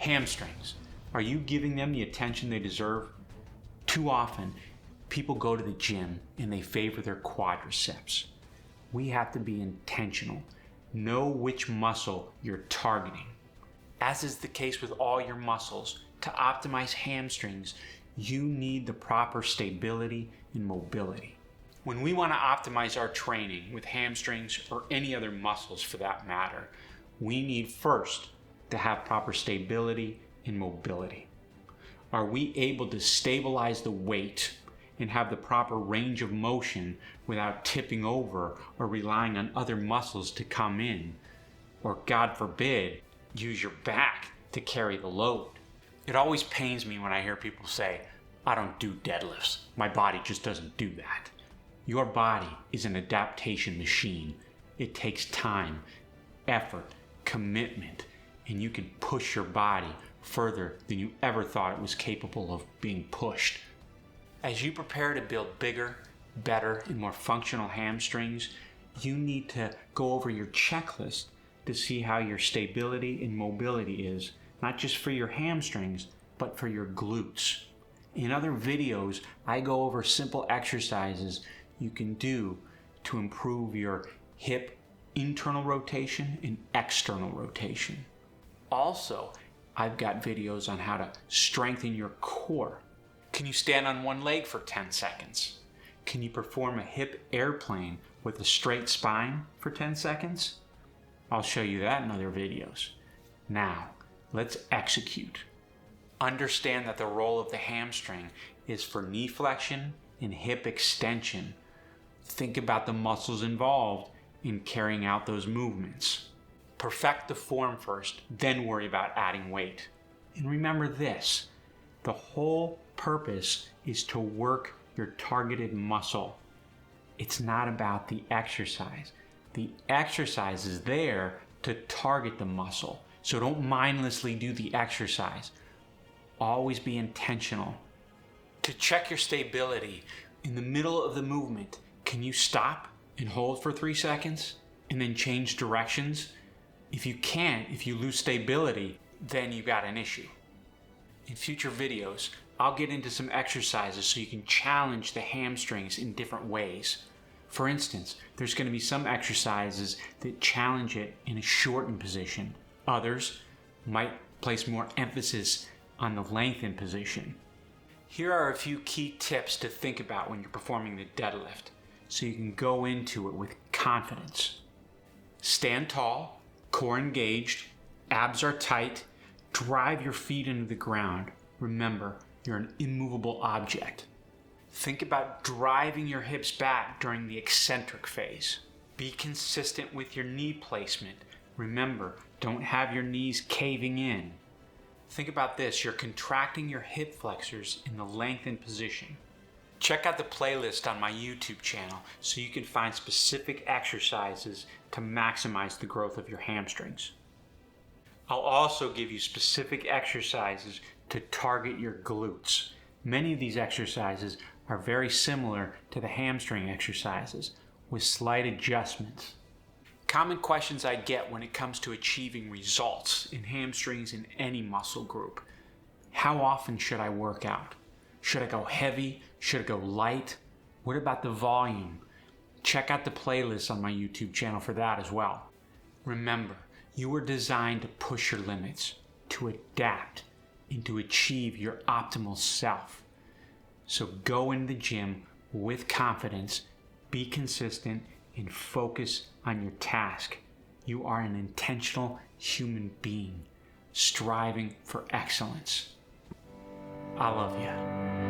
Hamstrings. Are you giving them the attention they deserve? Too often, people go to the gym and they favor their quadriceps. We have to be intentional. Know which muscle you're targeting. As is the case with all your muscles, to optimize hamstrings, you need the proper stability and mobility. When we want to optimize our training with hamstrings or any other muscles for that matter, we need first to have proper stability and mobility. Are we able to stabilize the weight and have the proper range of motion without tipping over or relying on other muscles to come in, or God forbid, use your back to carry the load? It always pains me when I hear people say, I don't do deadlifts. My body just doesn't do that. Your body is an adaptation machine. It takes time, effort, commitment, and you can push your body further than you ever thought it was capable of being pushed. As you prepare to build bigger, better, and more functional hamstrings, you need to go over your checklist to see how your stability and mobility is, not just for your hamstrings, but for your glutes. In other videos, I go over simple exercises you can do to improve your hip internal rotation and external rotation. Also, I've got videos on how to strengthen your core. Can you stand on one leg for 10 seconds? Can you perform a hip airplane with a straight spine for 10 seconds? I'll show you that in other videos. Now, let's execute. Understand that the role of the hamstring is for knee flexion and hip extension. Think about the muscles involved in carrying out those movements. Perfect the form first, then worry about adding weight. And remember this, the whole purpose is to work your targeted muscle. It's not about the exercise. The exercise is there to target the muscle. So don't mindlessly do the exercise. Always be intentional. To check your stability, in the middle of the movement, can you stop and hold for 3 seconds and then change directions? If you can't, if you lose stability, then you got an issue. In future videos, I'll get into some exercises so you can challenge the hamstrings in different ways. For instance, there's going to be some exercises that challenge it in a shortened position. Others might place more emphasis on the lengthened position. Here are a few key tips to think about when you're performing the deadlift so you can go into it with confidence. Stand tall, core engaged, abs are tight, drive your feet into the ground. Remember, you're an immovable object. Think about driving your hips back during the eccentric phase. Be consistent with your knee placement. Remember, don't have your knees caving in. Think about this, you're contracting your hip flexors in the lengthened position. Check out the playlist on my YouTube channel so you can find specific exercises to maximize the growth of your hamstrings. I'll also give you specific exercises to target your glutes. Many of these exercises are very similar to the hamstring exercises with slight adjustments. Common questions I get when it comes to achieving results in hamstrings in any muscle group. How often should I work out? Should I go heavy? Should I go light? What about the volume? Check out the playlist on my YouTube channel for that as well. Remember, you were designed to push your limits, to adapt, and to achieve your optimal self. So go in the gym with confidence, be consistent, and focus on your task. You are an intentional human being, striving for excellence. I love you.